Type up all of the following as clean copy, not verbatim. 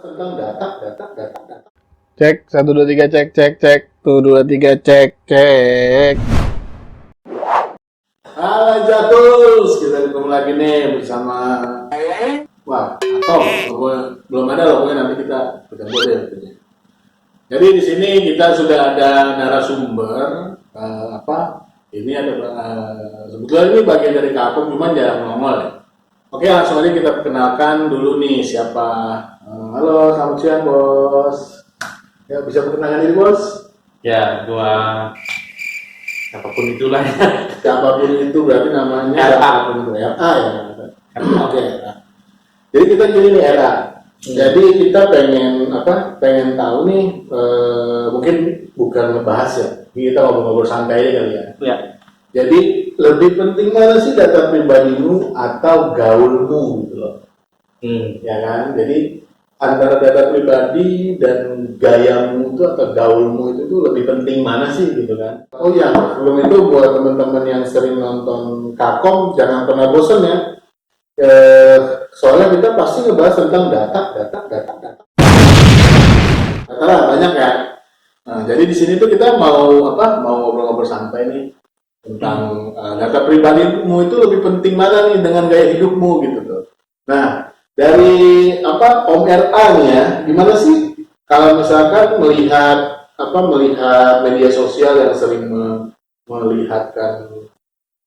tentang data. Cek, 1, 2, 3, cek. 1, 2, 3, cek. Halo Jatus, kita ketemu lagi nih bersama belum ada loh, pokoknya nanti kita boleh. Jadi di sini kita sudah ada narasumber ini ada sebetulnya ini bagian dari Kapum, cuman jarang nongol ya. Oke, langsung aja kita perkenalkan dulu nih siapa. Halo, selamat siang bos. Ya, bisa perkenalkan diri bos? Ya, gua apapun itulah ya. Siapapun itu berarti namanya RA. siapapun itu RA ya. Oke, RA. Jadi kita gini nih RA. Jadi kita pengen tahu nih, mungkin bukan ngebahas ya. Kita ngobrol-ngobrol santai aja kali ya. Ya. Jadi lebih penting mana sih data pribadimu atau gaulmu gitu loh. Ya kan? Jadi antara data pribadi dan gayamu itu atau gaulmu itu tuh lebih penting mana sih gitu kan? Oh ya, sebelum itu buat teman-teman yang sering nonton Kakom jangan pernah bosan ya. Soalnya kita pasti ngebahas tentang data. Data banyak ya. Nah, jadi di sini tuh kita mau ngobrol-ngobrol santai nih tentang data pribadimu itu lebih penting mana nih dengan gaya hidupmu gitu tuh. Nah, dari Om RA nih ya, gimana sih kalau misalkan melihat media sosial yang sering melihatkan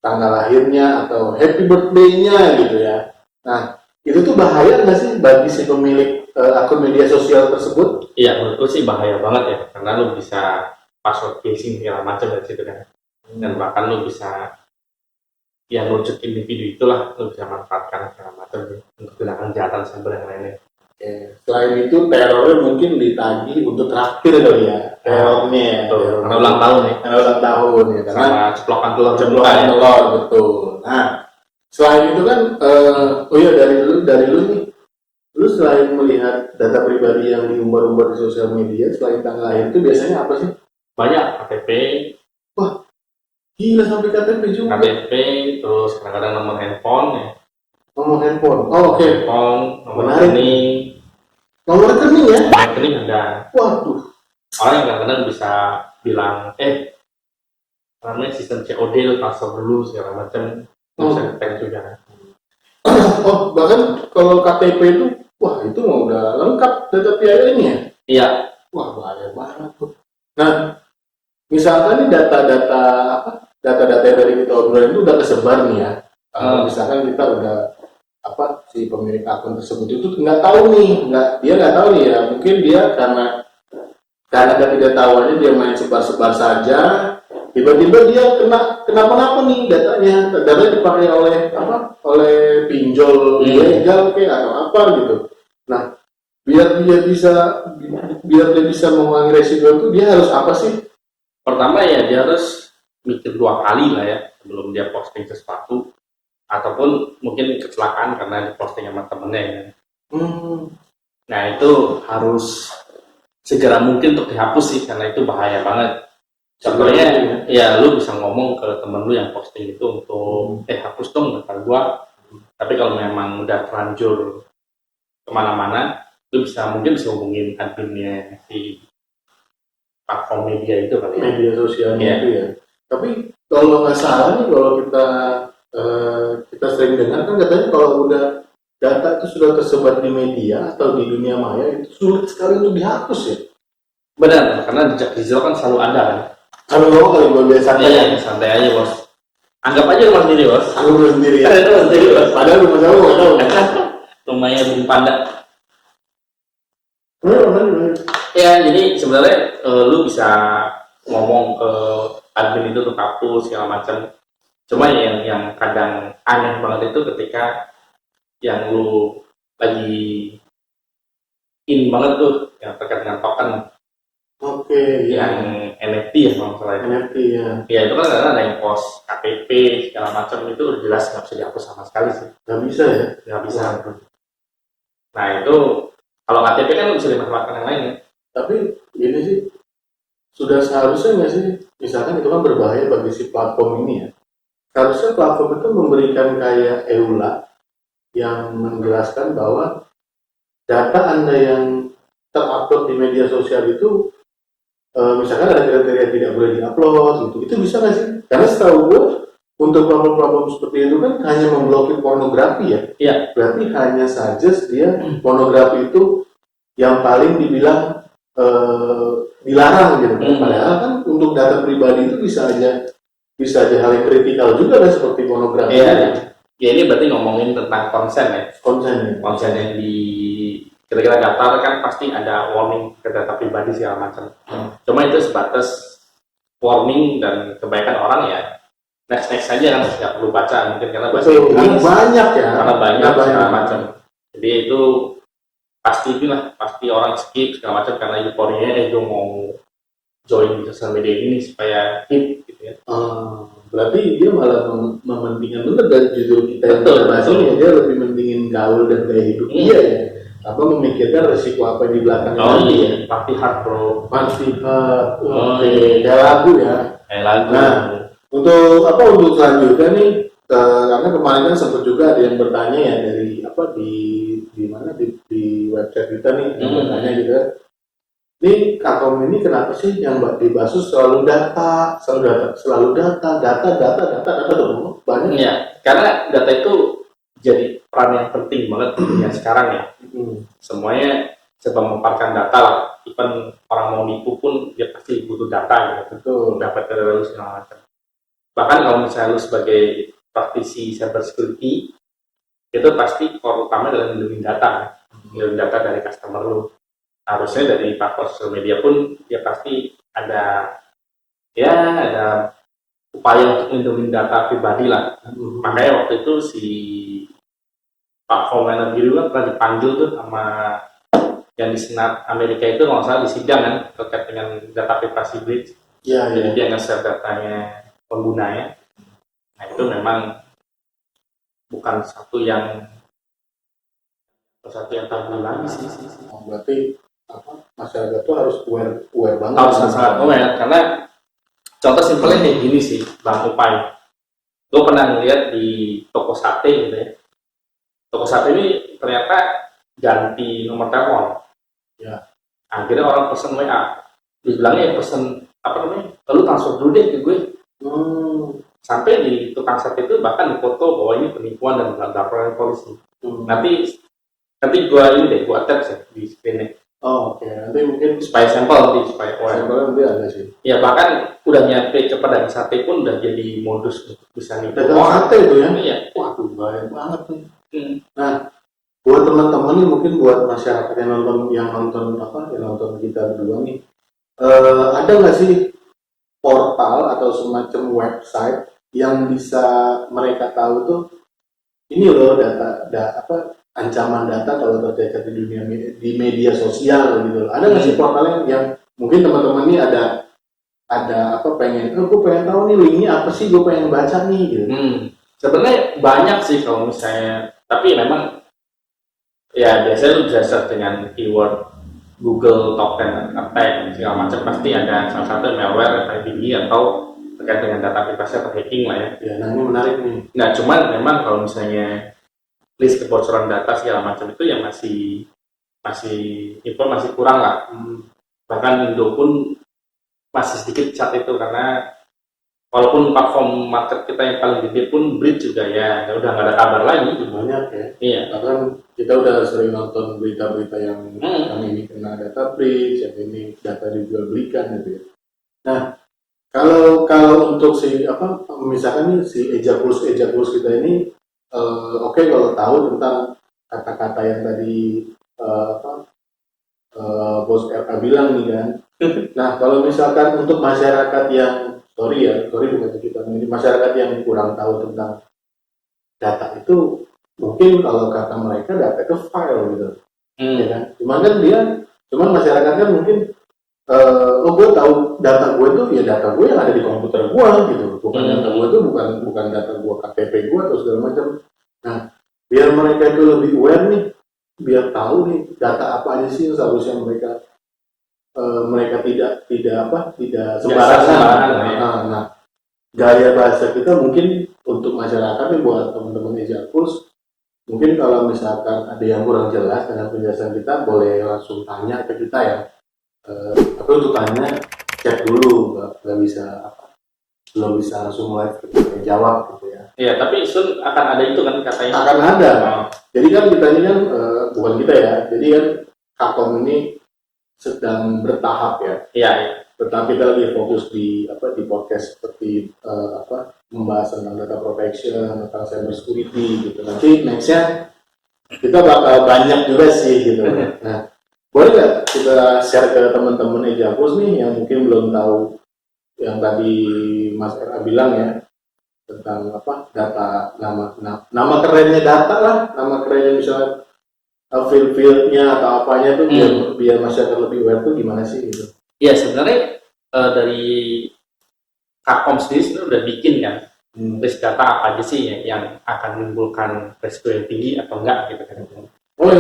tanggal lahirnya atau happy birthday-nya gitu ya. Nah, itu tuh bahaya nggak sih bagi si pemilik akun media sosial tersebut? Iya, menurutku sih bahaya banget ya, karena lu bisa password phishing segala macam dari situ kan. Dan bahkan lu bisa yang nunjuk individu itulah lu bisa manfaatkan segala macam untuk gunakan kejahatan cyber yang lainnya. Selain itu terornya mungkin ditagih untuk traktir kali ya, terornya ya. Karena ulang tahun ya. Karena ulang tahun ya. Karena Sama ceplokan telur ceplokan telur betul. Nah, selain itu kan, dari lu nih, lu selain melihat data pribadi yang diumbar-umbar di sosial media, selain tanggal lahir itu biasanya apa sih? Banyak KTP. Wah, gila sampai KTP juga. KTP, terus kadang-kadang nomor handphone ya. Nomor handphone. Oh, oke. Handphone, nomor Menarik. rekening. Nomor rekening ya? Nomor rekening ada. Waduh. Orang yang kadang-kadang bisa bilang, namanya sistem COD lu transfer dulu segala macam. Bisa ngetek juga. Oh, bahkan kalau KTP itu, wah itu mah udah lengkap data PIN-nya ya? Iya. Wah, bahaya banget tuh. Nah, misalkan nih data-data yang dari kita obrolin itu udah kesebar nih ya. Misalkan kita udah si pemilik akun tersebut itu nggak tahu nih, dia nggak tahu nih ya. Mungkin dia karena ketidaktahuannya dia main sebar-sebar saja. Tiba-tiba dia kenapa nih datanya dipakai oleh pinjol ilegal atau apa gitu. Nah, biar dia bisa mengurangi resiko itu dia harus apa sih? Pertama ya dia harus mikir 2 kali lah ya sebelum dia posting sesuatu, ataupun mungkin kecelakaan karena diposting sama temennya ya. Nah itu harus segera mungkin untuk dihapus sih, karena itu bahaya banget. Contohnya ya lu bisa ngomong ke temen lu yang posting itu untuk hapus dong data gua. Tapi kalau memang udah terlanjur kemana-mana, lu mungkin bisa hubungin adminnya si platform media itu kali ya. Media sosialnya itu ya. Tapi kalau nggak salah nih, kalau kita sering dengar kan katanya kalau udah data itu sudah tersebar di media atau di dunia maya itu sulit sekali untuk dihapus ya. Benar, karena jejak digital kan selalu ada kan. Kalau lo kali gue biasa santai aja bos. Anggap aja rumah sendiri bos. Rumah sendiri ya. Rumah sendiri bos. Padahal rumah jauh nggak tahu. Rumahnya Bung Panda. Ya jadi sebenarnya lu bisa ngomong ke admin itu untuk hapus segala macam. Cuma yang kadang aneh banget itu ketika yang lu lagi in banget tuh yang terkait dengan token. Oke. Yang NFT ya kalau salah. NFT ya. Ya itu kan kadang ada yang post KTP segala macam, itu udah jelas nggak bisa dihapus sama sekali sih. Nggak bisa ya? Nggak bisa. Nah itu kalau KTP kan bisa dimanfaatkan yang lain ya. Tapi ini sih sudah seharusnya nggak sih, misalkan itu kan berbahaya bagi si platform ini ya. Seharusnya platform itu memberikan kayak EULA yang menjelaskan bahwa data Anda yang upload di media sosial itu misalkan ada kriteria tidak boleh diupload gitu, itu bisa nggak sih? Karena setahu gue untuk platform-platform seperti itu kan hanya memblokir pornografi ya. Iya. Berarti hanya saja dia pornografi itu yang paling dibilang dilarang gitu kan. Padahal kan untuk data pribadi itu bisa aja hal yang kritikal juga kan seperti pornografi. Iya. Ya ini berarti ngomongin tentang konsen ya. Konsen yang kita daftar kan pasti ada warning ke data pribadi segala macam. Cuma itu sebatas warning dan kebaikan orang ya. Next saja kan nggak perlu baca mungkin karena bahasa Betul, Inggris. banyak ya. Karena banyak segala macam. Jadi itu pasti orang skip segala macam karena euforianya dia mau join di sosial media ini supaya hit gitu ya. Berarti dia malah mementingkan bener dari judul kita yang Betul, bahas ini, dia lebih mentingin gaul dan gaya hidup dia ya. Apa memikirkan resiko apa di belakangnya nanti ya. Party hard bro. Party hard. Oke, kayak lagu ya. Kayak lagu. Nah, untuk selanjutnya nih, karena kemarin kan sempat juga ada yang bertanya ya dari di website kita nih yang bertanya gitu kan. Ini Kakom ini kenapa sih yang dibahas selalu data banyak ya? Karena data itu jadi peran yang penting banget di dunia sekarang ya. Semuanya serba memanfaatkan data lah. Even orang mau nipu pun dia pasti butuh data gitu. Betul. Dapat dari segala macam. Bahkan kalau misalnya lu sebagai praktisi cyber security itu pasti core utama adalah melindungi data, dari customer lu. Harusnya dari platform sosial media pun dia pasti ada upaya untuk melindungi data pribadi lah. Makanya waktu itu si Pak Homeland Biru kan pernah dipanggil tuh sama yang di Senat Amerika itu kalau nggak salah di sidang kan terkait dengan data privasi breach. Jadi dia nge-share datanya penggunanya. Nah itu memang bukan satu yang tabu lagi sih. Berarti masyarakat tuh harus aware banget. Harus sangat aware karena contoh simpelnya kayak gini sih, Bang Upai. Gue pernah ngeliat di toko sate gitu ya. Toko sate ini ternyata ganti nomor telepon. Ya. Akhirnya orang pesen WA. Dibilangnya pesen lu transfer dulu deh ke gue. Sampai di tukang sate itu bahkan difoto bahwa ini penipuan dan laporan polisi. Nanti gue attach ya di screen-nya. Oke. Nanti mungkin supaya sampel supaya nanti ada sih. Ya bahkan udah nyampe ke pedagang sate pun udah jadi modus untuk bisa nipu sate itu ya. Iya. Waduh, bahaya banget nih. Nah, buat teman-teman nih, mungkin buat masyarakat yang nonton kita berdua nih, ada nggak sih portal atau semacam website yang bisa mereka tahu tuh ini loh ancaman data kalau tercecer di media sosial gitu loh. Ada nggak sih portal yang mungkin teman-teman ini ada pengen tahu nih linknya apa sih, gue pengen baca nih gitu. Sebenarnya banyak sih kalau misalnya, tapi memang ya biasanya lu bisa search dengan keyword Google top 10 attack segala macam, pasti ada salah satu malware tinggi atau terkait dengan data privasi atau hacking lah ya. Ya, nah ini menarik nih. Nah cuman memang kalau misalnya list kebocoran data segala macam itu ya masih kurang lah. Bahkan Indo pun masih sedikit saat itu karena walaupun platform market kita yang paling gede pun breach juga ya udah nggak ada kabar lagi. Banyak ya. Iya. Bahkan kita udah sering nonton berita-berita yang ini kena data breach, yang ini data dijual belikan gitu ya. Nah, kalau untuk misalkan nih si Ejakulus kita ini oke, kalau tahu tentang kata-kata yang tadi Bos RK bilang nih kan. Nah, kalau misalkan untuk masyarakat yang bukan kita, masyarakat yang kurang tahu tentang data itu, mungkin kalau kata mereka data itu file gitu, ya kan? Cuman masyarakatnya mungkin gue tahu data gue itu ya data gue yang ada di komputer gue gitu, bukan data gue itu bukan data gue KTP gue atau segala macam. Nah, biar mereka itu lebih aware nih, biar tahu nih data apa aja sih yang seharusnya mereka tidak sembarangan. Nah, gaya bahasa kita mungkin untuk masyarakat nih, buat teman-teman Ejakulus, mungkin kalau misalkan ada yang kurang jelas dengan penjelasan kita, boleh langsung tanya ke kita ya. Tapi untuk tanya, cek dulu, nggak bisa belum bisa langsung live kita jawab gitu ya. Iya, tapi soon akan ada itu kan katanya. Akan ada. Jadi kan kita ini kan bukan kita ya. Jadi kan Kakom ini sedang bertahap ya. Iya. Tetapi kita lagi fokus di podcast seperti membahas tentang data protection, tentang cyber security gitu. Nanti nextnya kita bakal banyak juga sih gitu. Nah, boleh nggak kita share ke teman-teman Ejapus nih yang mungkin belum tahu yang tadi Mas Era bilang ya tentang data, nama kerennya data lah, nama kerennya misalnya field-fieldnya atau apanya tuh biar masyarakat lebih aware tuh gimana sih gitu. Iya, sebenarnya dari Kakom sendiri sebenarnya udah bikin kan list data apa aja sih yang akan menimbulkan resiko yang tinggi atau enggak gitu kan. Oh,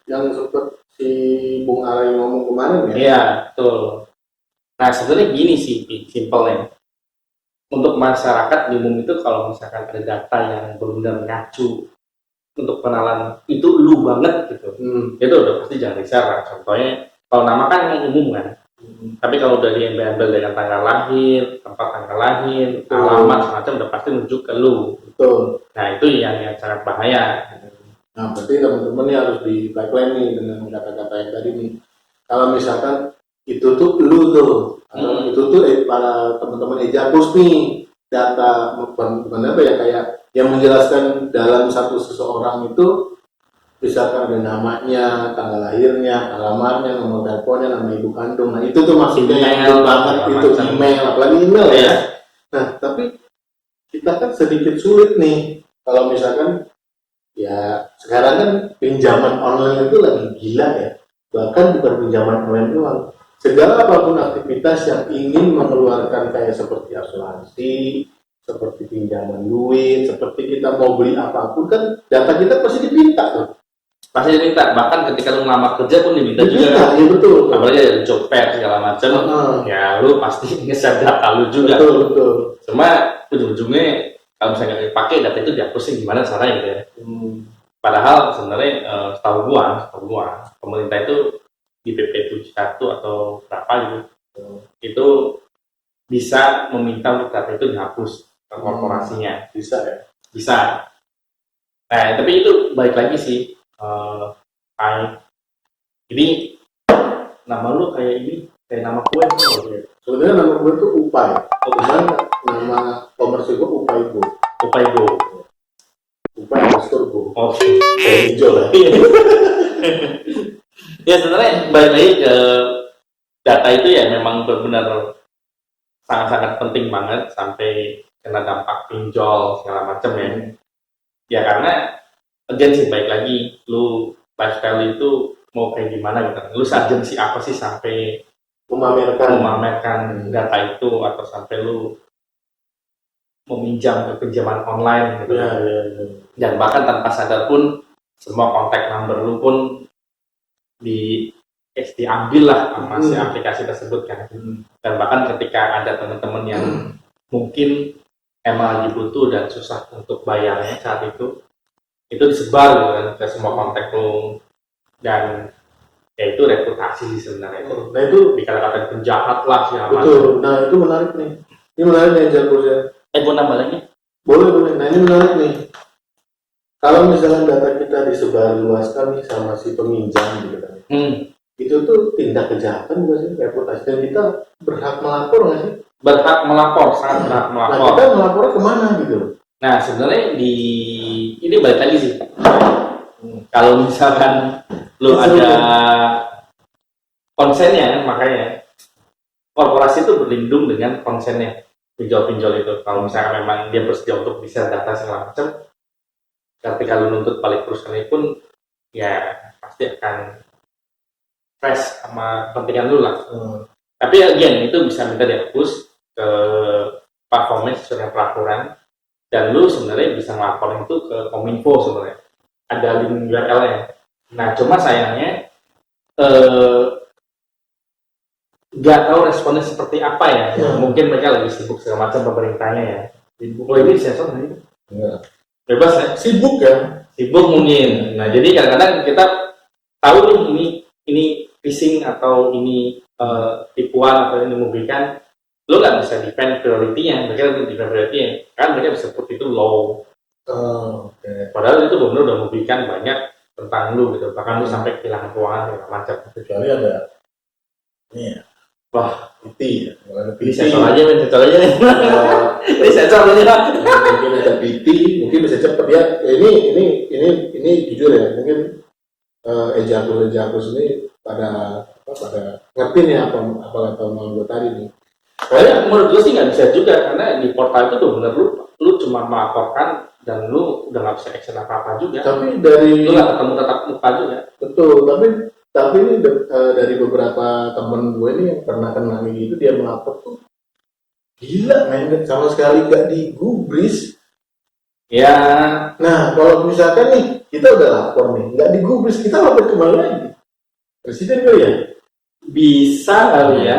yang sempat si Bung Arai ngomong kemarin ya? Iya, betul. Nah, sebenarnya gini sih, simpelnya. Untuk masyarakat di umum itu kalau misalkan ada data yang benar-benar ngacu untuk kenalan itu lu banget gitu, itu udah pasti jangan di-share lah. Contohnya, kalau nama kan yang umum kan. Tapi kalau udah diambil dengan tanggal lahir, tempat tanggal lahir, alamat semacam udah pasti menuju ke lu. Betul. Nah, itu yang sangat bahaya. Nah, berarti teman-teman ini harus di pipeline nih dengan kata-kata yang tadi nih. Kalau misalkan itu tuh lu tuh, atau itu tuh para teman-teman Ejapus nih, data bukan apa ya, kayak yang menjelaskan dalam seseorang itu misalkan ada namanya, tanggal lahirnya, alamatnya, nomor teleponnya, nama ibu kandung. Nah, itu tuh maksudnya yang banget itu email, apalagi email ya. Nah, tapi kita kan sedikit sulit nih kalau misalkan ya sekarang kan pinjaman online itu lagi gila ya. Bahkan bukan pinjaman online doang. Segala apapun aktivitas yang ingin mengeluarkan kayak seperti asuransi, seperti pinjaman duit, seperti kita mau beli apapun kan data kita pasti diminta tuh. Pasti diminta, bahkan ketika lu ngelamar kerja pun diminta juga. Iya betul. Apalagi ada job fair segala macam, ya lu pasti nge-share data lu juga. Betul. Cuma ujung-ujungnya kalau misalnya nggak dipakai data itu dihapusin gimana caranya gitu ya. Padahal sebenarnya setahu gua pemerintah itu di PP 71 atau berapa gitu, itu bisa meminta untuk data itu dihapus ke korporasinya. Bisa ya? Bisa. Nah, tapi itu balik lagi sih. Ini nama lu kayak nama kue gitu. Sebenarnya nama gue tuh Upai. Cuman nama komersil gue Upai Go. Upai _go. Oke. Kayak hijau lah. Ya sebenarnya balik lagi ke data itu ya memang benar-benar sangat-sangat penting banget sampai kena dampak pinjol segala macam ya. Ya karena again sih baik lagi lu lifestyle itu mau kayak gimana gitu. Lu agensi apa sih sampai memamerkan data itu atau sampai lu meminjam ke pinjaman online gitu. Ya. Dan bahkan tanpa sadar pun semua kontak number lu pun diambil lah sama si aplikasi tersebut kan. Dan bahkan ketika ada teman-teman yang mungkin emang lagi butuh dan susah untuk bayarnya saat itu disebar gitu kan ke semua kontak lu, dan ya itu reputasi sih sebenarnya itu. Nah itu dikata-katain penjahat lah segala macam. Betul. Nah itu menarik nih. Ini menarik nih Jalpusnya. Mau nambah lagi? Boleh. Nah ini menarik nih. Kalau misalnya data kita disebar luaskan nih sama si peminjam gitu kan. Itu tuh tindak kejahatan bukan sih, reputasi, dan kita berhak melapor nggak sih? Berhak melapor, sangat berhak melapor. Nah kita melapornya kemana gitu? Nah sebenarnya ini balik lagi sih. Kalau misalkan lu ada konsennya, makanya korporasi itu berlindung dengan konsennya pinjol-pinjol itu. Kalau misalkan memang dia bersedia untuk bisa data segala macam, ketika lu nuntut balik perusahaan pun ya pasti akan fresh sama kepentingan lu lah. Tapi again itu bisa minta dihapus ke platformnya sesuai dengan peraturan, dan lu sebenarnya bisa ngelaporin itu ke Kominfo sebenarnya. Ada link URL-nya. Nah cuma sayangnya nggak tahu responnya seperti apa ya. Mungkin mereka lagi sibuk segala macam pemerintahnya ya. Oh ini sensor nggak? Enggak. Bebas ya? Sibuk ya? Sibuk mungkin. Nah, jadi kadang-kadang kita tahu nih ini phishing atau ini tipuan atau ini memberikan, lo nggak bisa defend priority-nya, mereka lebih defend priority-nya, kan mereka bisa put itu low. Oke. Padahal itu benar udah memberikan banyak tentang lu gitu, bahkan lu sampai kehilangan keuangan segala macam. Kecuali ada ini ya. Wah, PT ya. Kalau ada ini PT, sensor aja nih. Ini sensor aja. mungkin ada PT, mungkin bisa cepet ya. Ini jujur ya, mungkin ejakus ini pada ngerti nih apa kata mau gue tadi nih. Kayak menurut gue sih nggak bisa juga, karena di portal itu tuh bener lu cuma melaporkan dan lu udah nggak bisa action apa juga. Tapi dari lu nggak ketemu tatap muka juga. betul, tapi ini dari beberapa temen gue nih yang pernah kena gitu, dia melapor tuh gila men, sama sekali nggak digubris. Ya, Nah kalau misalkan nih kita udah lapor nih nggak digubris, kita lapor kemana lagi? Presiden kali ya? bisa kali ya.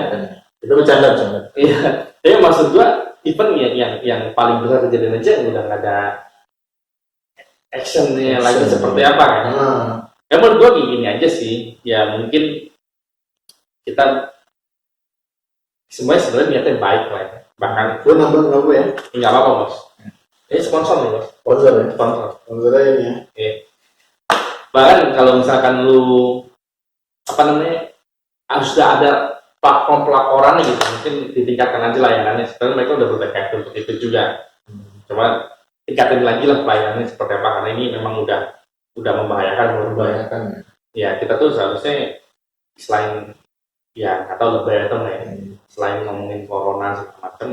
Kita bercanda. Iya, tapi maksud gua event yang paling besar kejadian aja udah nggak ada actionnya lagi seperti apa kan? Ya menurut gua gini aja sih, ya mungkin kita semuanya sebenarnya niatnya baik lah ya. Bahkan Gue nambah ya. nggak apa-apa bos. Ini sponsor nih bos. Sponsor ya. Sponsornya ini ya. Oke. Bahkan kalau misalkan lu apa namanya harus ada platform pelaporan gitu, mungkin ditingkatkan aja layanannya. Sebenarnya mereka udah bertekad untuk itu juga. Cuma tingkatin lagi lah pelayanannya seperti apa, karena ini memang udah membahayakan menurut gue. Ya kita tuh seharusnya selain ya atau lebih atau ya, selain ngomongin corona segala macam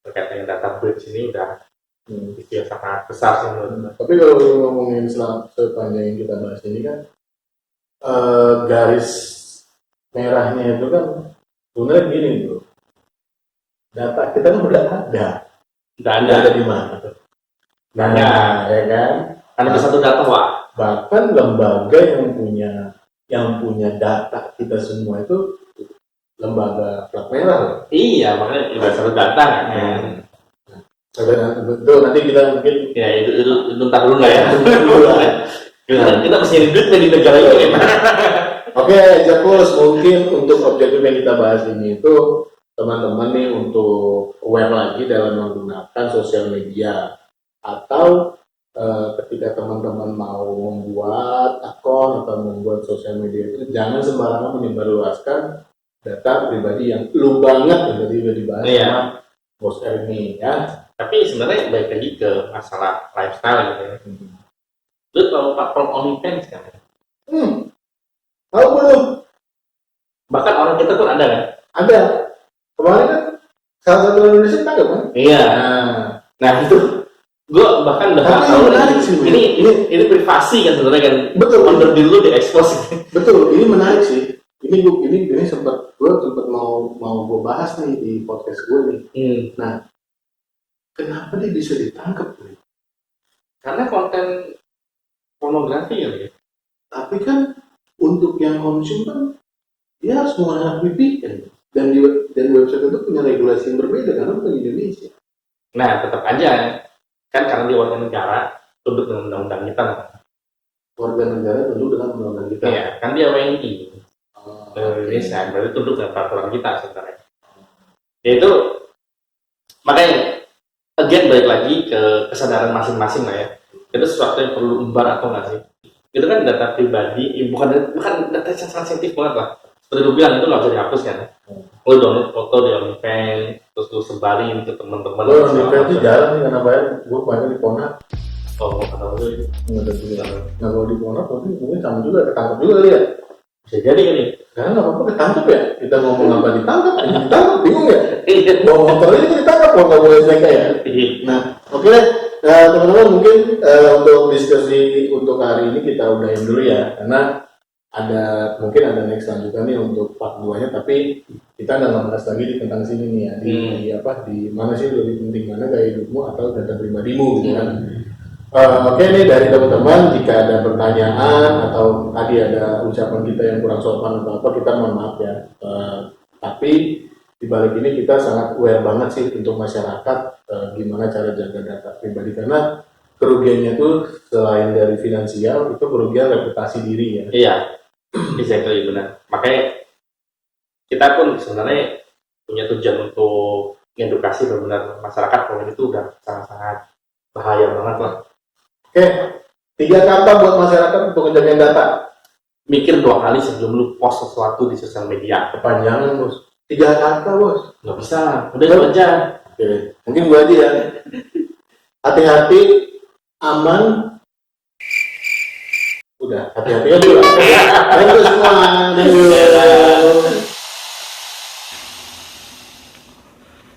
terkait dengan data breach ini udah isu yang sangat besar sih menurut gue. Tapi kalau ngomongin sepanjang yang kita bahas ini kan garis merahnya itu kan sebenarnya gini bro, data kita kan udah ada. Ada di mana tuh? Nah, ya kan? Ada satu data wah. Bahkan lembaga yang punya data kita semua itu lembaga plat merah loh. Iya, makanya udah satu data kan. Betul, nanti kita mungkin ya itu ntar dulu lah ya. Kita mesti nyari duit di negara ini. Oke, Jakus, mungkin untuk objektif yang kita bahas ini itu teman-teman nih untuk aware lagi dalam menggunakan sosial media, atau ketika teman-teman mau membuat akun atau membuat sosial media itu jangan sembarangan menyebarluaskan data pribadi yang lu banget yang tadi udah dibahas sama Bos Erni ya. Tapi sebenarnya balik lagi ke masalah lifestyle gitu ya. Lu tahu platform OnlyFans kan? Tahu belum? Bahkan orang kita pun ada kan? Ada. Kemarin kan salah satu Indonesia tangkap kan? Iya. Nah itu gue bahkan udah tahu ini privasi kan sebenarnya kan. Betul. Under diri lu diekspos. Betul. Ini menarik sih. Ini sempat mau gue bahas nih di podcast gue nih. Nah, kenapa dia bisa ditangkap nih? Karena konten pornografi ya. Tapi kan untuk yang konsum kan dia harus menggunakan VPN dan website itu punya regulasi yang berbeda karena bukan di Indonesia. Nah, tetap aja kan karena dia warga negara tunduk dengan undang-undang kita. Warga negara tunduk dengan undang-undang kita. Iya, kan dia WNI. Indonesia berarti tunduk dengan peraturan kita sebenarnya. Yaitu makanya again balik lagi ke kesadaran masing-masing lah ya. Itu sesuatu yang perlu umbar atau nggak sih? Itu kan data pribadi, bukan data yang sensitif banget lah. Seperti lu bilang itu nggak bisa dihapus kan? Lu download foto di OnlyFans, terus lu sebarin ke teman-teman. Lo OnlyFans itu jarang nih karena bayar. Gue banyak di Ponat. Oh, mau kata lu itu? Nggak ada juga. Nah kalau di Ponat mungkin sama juga, ketangkep juga kali ya. Bisa jadi kan nih? Karena nggak apa-apa ketangkep ya. Kita ngomong apa ditangkap, bingung ya. Bawa motor ini kan ditangkap, kalau nggak boleh mereka ya. Nah, oke deh. Teman-teman mungkin untuk diskusi untuk hari ini kita udahin dulu ya, karena mungkin ada next lanjutan nih untuk part 2-nya, tapi kita nggak ngebahas lagi di tentang sini nih ya, di mana sih lebih penting mana gaya hidupmu atau data pribadimu gitu kan. Oke nih dari teman-teman, jika ada pertanyaan atau tadi ada ucapan kita yang kurang sopan atau apa, kita mohon maaf ya. Tapi di balik ini kita sangat aware banget sih untuk masyarakat gimana cara jaga data pribadi, karena kerugiannya tuh selain dari finansial itu kerugian reputasi diri ya. Iya, exactly, benar. Makanya kita pun sebenarnya punya tujuan untuk edukasi benar-benar masyarakat kalau itu udah sangat-sangat bahaya banget lah. Oke, 3 kata buat masyarakat untuk menjaga data. Mikir 2 kali sebelum lu post sesuatu di sosial media. Kepanjangan bos, 3 kata bos. Nggak bisa, udah itu aja. Oke, mungkin gua aja ya. Hati-hati, aman. Udah, hati-hati aja dulu. Thank you semua. Thank you.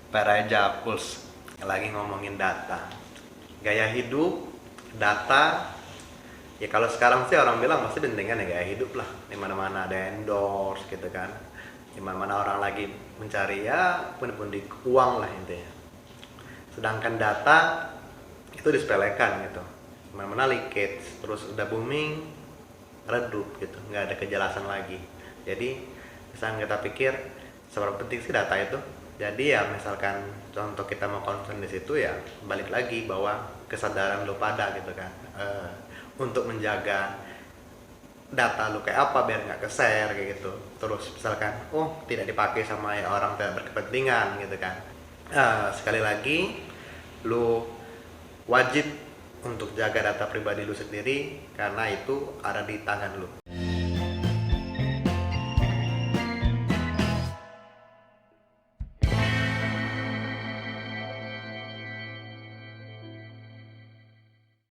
Pak Raja Puls lagi ngomongin data, gaya hidup, data. Ya kalau sekarang sih orang bilang pasti dengan ya gaya hidup lah. Di mana-mana ada endorse gitu kan. Di mana-mana orang lagi mencari ya pundi-pundi uang lah intinya. Sedangkan data itu disepelekan gitu. Di mana-mana leakage, terus udah booming, redup gitu, nggak ada kejelasan lagi. Jadi misalnya kita pikir seberapa penting sih data itu. Jadi ya misalkan contoh kita mau concern di situ ya balik lagi bahwa kesadaran lu pada gitu kan untuk menjaga data lu kayak apa biar nggak ke-share kayak gitu. Terus misalkan tidak dipakai sama ya orang tidak berkepentingan gitu kan. Sekali lagi lu wajib untuk jaga data pribadi lu sendiri karena itu ada di tangan lu.